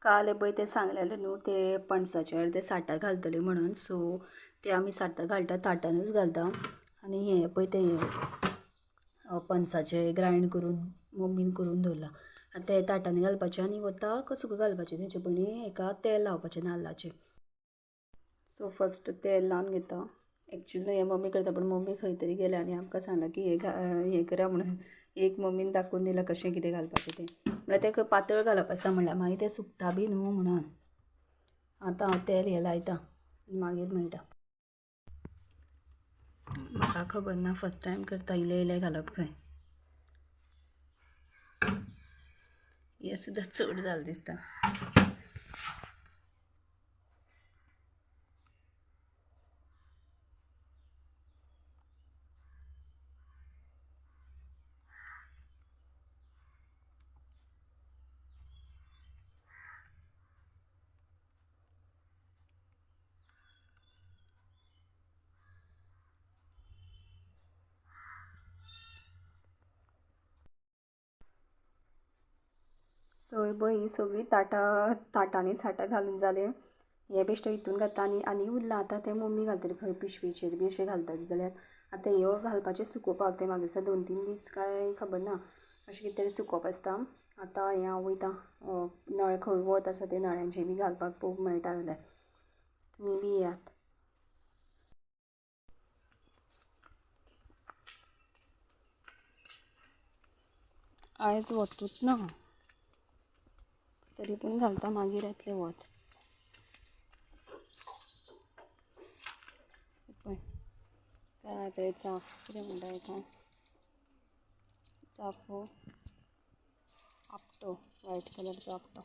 काल पळय ते सांगलेले न्हू ते पणसाचेर ते साठां घालतले म्हणून, सो ते आमी साठां घालता, ताटानूच घालता. आनी हे पळय ते पणसाचे ग्रायंड करून मम्मीन करून दवरला. आनी ते ताटांनी घालपाचें आनी वता कसो घालपाचें तेचे पयलीं एका तेल लावपाचें नाल्लाचें. सो फस्ट तेल लावन घेता. एक्चुअली हे मम्मी करता, पण मम्मी खंय तरी गेल्या आनी आमकां सांगला की हे करा म्हणून. एक मम्मीन दाखोवन दिला कशें कितें घालपाचें तें. म्हळ्यार तेका पातळ घालप आसता म्हणल्यार मागीर तें सुकता बी न्हू म्हणून. आतां हांव तेल हें लायता मागीर मेळटा. म्हाका खबर ना, फस्ट टायम करता, इल्लें इल्लें घालप खंय. हें सुद्दां चड जालें दिसता. सो पळय ही सगळीं ताटांनी साठां घालून जालें. हे बेश्टे हितून घालता आनी उरलां. आतां तें मम्मी घालतली खंय पिशवेचेर बी अशें घालतली जाल्यार. आतां ह्यो घालपाचें सुकोवपाक तें म्हाका दिसता 2-3 दीस काय खबर ना, अशें कितें तरी सुकोवप आसता. आतां हें हांव वयता नळ खंय वत आसा ते नळ्यांचें बी घालपाक पळोवंक मेळटा जाल्यार तुमी बी येयात. आयज वतूच ना, तरी पूण घालता, मागीर येतलें वत. पळय काय चाफ कितें म्हणटा हेका, चाफो आपटो, व्हायट कलरचो आपटो.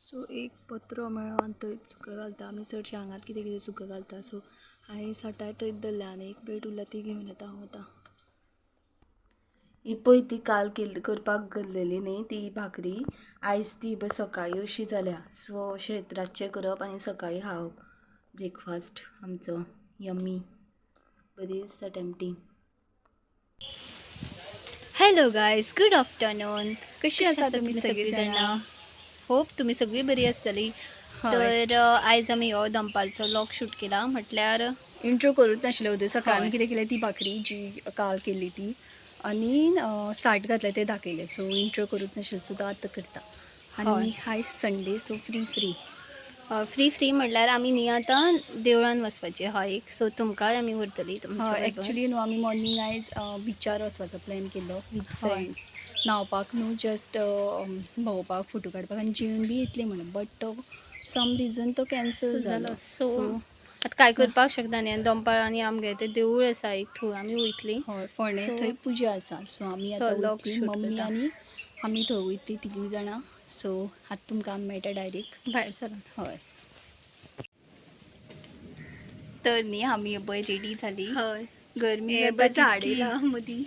सो एक पत्रो मेळ्ळो आनी थंय सुकं घालता. आमी चडशें हांगाच कितें कितें सुकं घालता. सो हांवें साठाय थंयच दवरल्या आनी एक प्लेट उरल्या ती घेवन येता हांव आतां. ही पळय ती काल करपाक गेल्लेली न्ही ती भाकरी, आयज ती पळय सकाळीं अशी जाल्या. सो अशें रातचें करप आनी सकाळीं खावप. ब्रेकफास्ट आमचो यम्मी, बरी दिसता tempting. Hello guys, good afternoon. कशी आसा तुमी सगळीं जाणां? होप तुमी सगळीं बरी आसतली. तर आयज आमी हो दनपारचो व्लॉग शूट केला. म्हटल्यार इंट्रो करूच नाशिल्लो उदय. सकाळीं हय. आमी कितें केलें ती भाकरी जी काल केल्ली ती आनी साठ घातले ते दाखयले. सो इंट्रो करूच नाशिल्लो, सो तो आतां करता. आनी आयज संडे, सो फ्री म्हटल्यार आमी न्ही आतां देवळान वचपाची हय एक. सो तुमकांय आमी व्हरतली तुमच्या बरोबर. एक्चुली न्हू आमी मॉर्निंग आयज बिचार वचपाचो प्लॅन केल्लो वीथ फ्रेंड्स. न्हांवपाक न्हू, जस्ट भोंवपाक, फोटो काडपाक आनी जेवन बी येतली म्हणून. बट सम रिजन तो कॅन्सल जालो. सो आतां काय करपाक शकता न्ही. आनी दनपार आनी आमगे तें देवूळ आसा एक, थंय आमी वयतली. हय, फोंडे थंय पुजा आसा. सो आमी आतां वयतली, मम्मी आनी आमी थंय वयतली 3 जाणां. सो आतां तुमकां आमी मेळटा डायरेक्ट भायर सरून. हय. तर न्ही आमी पळय रेडी जाली. हय, गरमी जाता, झाड येयला मदीं.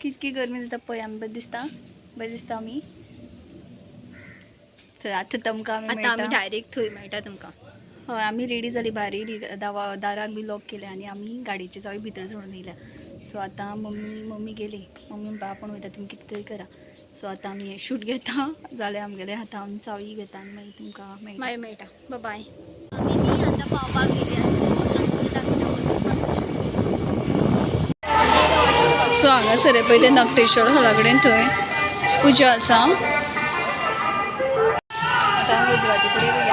कितकी गरमी जाता पळय. आमी बरें दिसता आमी. चल आतां तुमकां आमी डायरेक्ट थंय मेळटा तुमकां. हय, आमी रेडी जाली, भायर येयली, दाराक बी लॉक केलें आनी आमी गाडयेची चावी भितर सोडून येयल्या. सो आतां मम्मी गेली. मम्मी म्हणटा आपूण वयता, तुमी कितें तरी करा. सो आतां आमी हें शूट घेता जालें आमगेलें. आतां आमी चावी घेता आनी मागीर तुमकां मेळटा. बाय. आमी न्ही आतां पावपाक गेली आनी सो हांगासर पळय ते नकटेश्वर हॉला कडेन थंय पुजा आसा. आतां आमी उजवाती फुडें बी गेले.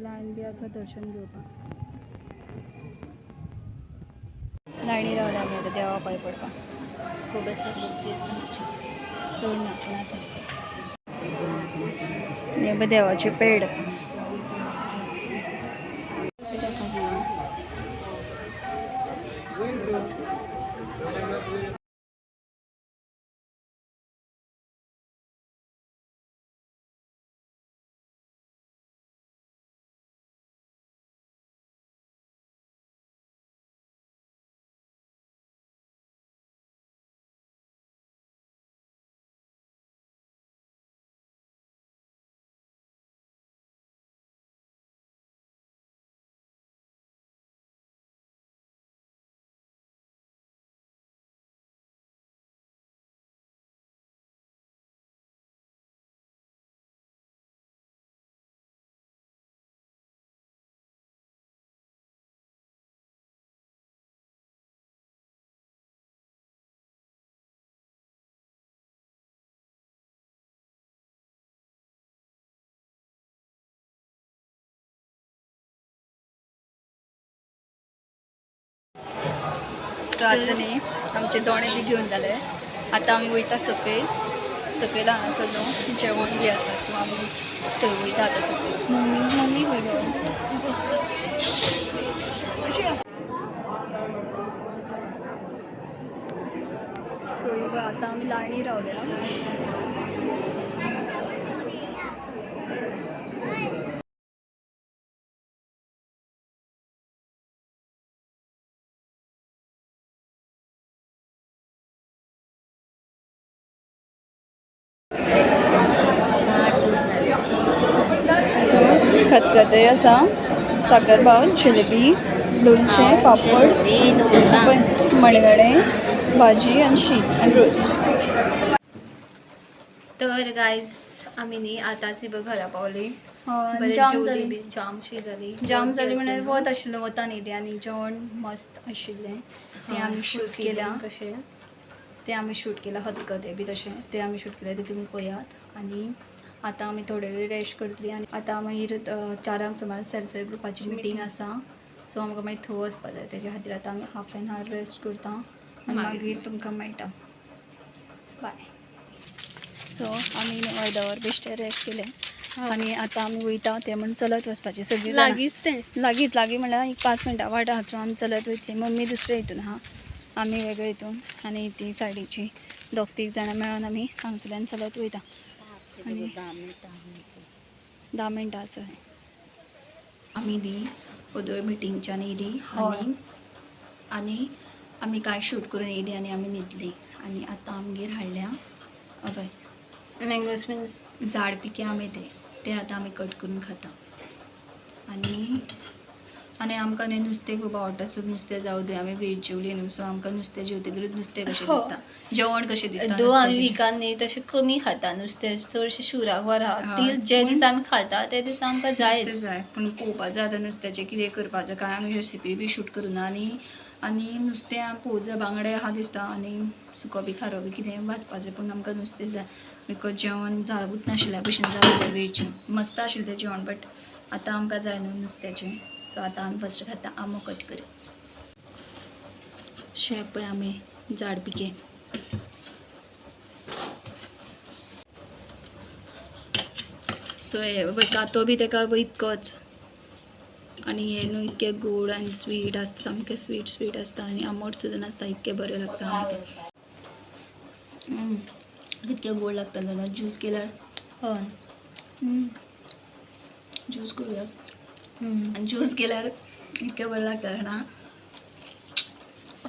लायन बी आसा दर्शन घेवपाक. लायनी रावल्या आमी आतां देवा पांय पडपाक. खूब आसा गर्दी आसा आमची, चड ना पूण आसा. हे पळय देवाचे पेड. सो आता न्ही आमचे दोणे बी घेवन जाले. आतां आमी वयता सकयल हांगा सगळो जेवण बी आसा. सो आमी थंय वयता आतां सकयल. मम्मी खंय सो आतां आमी लायणी रावल्या. सो खतखतें आसा, साकरभात, जलेबी, लोणचें, पापड, मणगणें, भाजी आनी शीत आनी रोस. तर गायज आमी न्ही आतांच बघ घरा पावली. जाम जाली बी जामशी जाली. जाम जाली म्हणल्यार वत आशिल्लो, वतान येयली आनी जेवण मस्त आशिल्लें तें आमी शूट केलां. कशें तें आमी शूट केलां. खतखतें बी तशें तें आमी शूट केलें, तें तुमी पळयात. आनी आतां आमी थोडे वेळ रेस्ट करतली आनी आतां मागीर 4 सुमार सेल्फ हेल्प ग्रुपाची मिटींग आसा. सो आमकां मागीर थंय वचपाक जाय. तेज्या खातीर आतां आमी हाफ एन आवर रेस्ट करता आनी मागीर तुमकां मेळटा. बाय. सो आमी अर्दवर बेश्टे रेस्ट केलें आनी आतां आमी वयता. तें म्हण चलत वचपाचें सगळीं लागींच तें लागीं म्हणल्यार एक 5 मिनटां वाट आहा. सो आमी चलत वयतलीं. मम्मी दुसरे हितून आहा, आमी वेगळे हितून आनी ती सायडीची 2-3 जाणां मेळोन आमी हांगसरल्यान चलत वयता. आनी 10 मिनटां आसा. आमी न्ही ओदोळ मिटिंगच्यान येयली आनी आमी कांय शूट करून येयली आनी आमी न्हिदली. आनी आतां आमगेर हाडल्या अभय मँगोज मिन्स झाड पिके आंबे ते आतां आमी कट करून खाता. आनी आमकां न्ही नुस्तें खूब आवडटा. सो नुस्तें जावं दी. आमी वेज जेवली न्हू, सो आमकां नुस्तें जेवतकीर नुस्तें कशें दिसता, जेवण कशें दिसता. दो आमी विकान न्ही तशें कमी खाता नुस्तें. चडशें शिवराक वर आहा. स्टील जे दीस आमी खाता ते दीस आमकां जाय. पूण पळोवपाक जाय आतां नुस्त्याचें कितें करपाचें काय आमी रेसिपी बी शूट करुना. आनी नुस्तें पळोवंक जाय, बांगडे आहा दिसता आनी सुको बी खारो बी कितें वाचपाचें. पूण आमकां नुस्तें जाय बिकॉज जेवण जावूच नाशिल्ल्या भशेन जालें वेज. मस्त आशिल्लें तें जेवण बट आतां आमकां जाय न्हू नुस्त्याचें. सो आतां आमी फस्ट खाता आंबो कट करून. शें पळय आमी झाड पिके. सो हे पळय कातो बी तेका इतकोच आनी हे न्हू इतकें गोड आनी स्वीट आसता, सामकें स्वीट आसता आनी आंबट सुद्दां नासता. इतकें बरें लागता आनी कितकें गोड लागता जाणा. ज्यूस केल्यार हय ज्यूस करूया आनी ज्यूस केल्यार इतकें बरें लागता जाणा.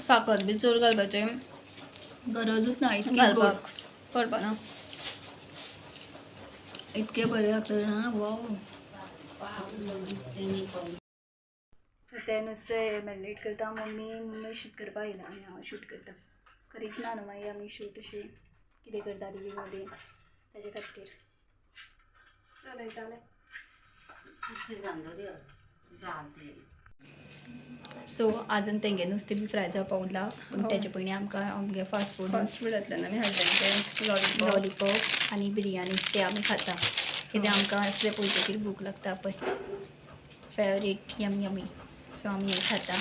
साखर बी चड घालपाचें गरजूच ना. इतकें घालपाक पडपा ना. इतकें बरें लागता जाणा. वाव. सो तें नुस्तें मॅरिनेट करता. मम्मी शीत करपाक येयला आनी हांव शूट करता. करीत ना न्हू मागीर आमी शूट अशी कितें करता ती मदीं तेजे खातीर चलयतालें. सो आजून तेंगे नुस्तें बी फ्राय जावपाक उरला. पूण तेजे पयलीं आमकां आमगे फास्ट फूडांतल्यान आमी हाडटा लॉलीपॉप आनी बिरयानी ते आमी खाता. कित्याक आमकां असलें पळयतकीर भूक लागता पळय. Favourite yummy. सो आमी हें खाता.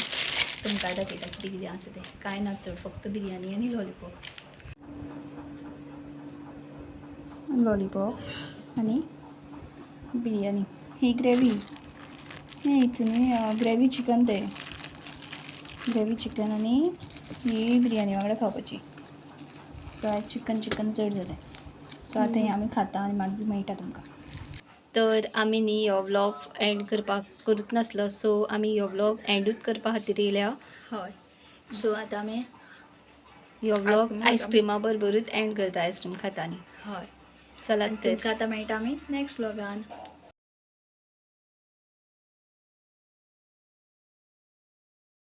तुमकां दाखयता कितें कितें आसा तें. कांय ना चड, फक्त बिरयानी आनी लॉलीपॉप आनी बिरयानी. ही ग्रेवी हितून ग्रेवी चिकन तें ग्रेवी चिकन आनी ही बिरयानी वांगडा खावपाची. सो आयज चिकन चड जालें. सो आतां हें आमी खाता आनी मागीर मेळटा तुमकां. तर आमी न्ही हो व्लॉग एंड करपाक करूच नासलो. सो आमी हो व्लॉग एंडूच करपा खातीर येयल्या. हय. सो आतां आमी हो व्लॉग आयस्क्रिमा बरोबरूच एंड करता. आयस्क्रीम खातानी. हय. चला तर तुमकां आतां मेळटा आमी नेक्स्ट व्लॉगान.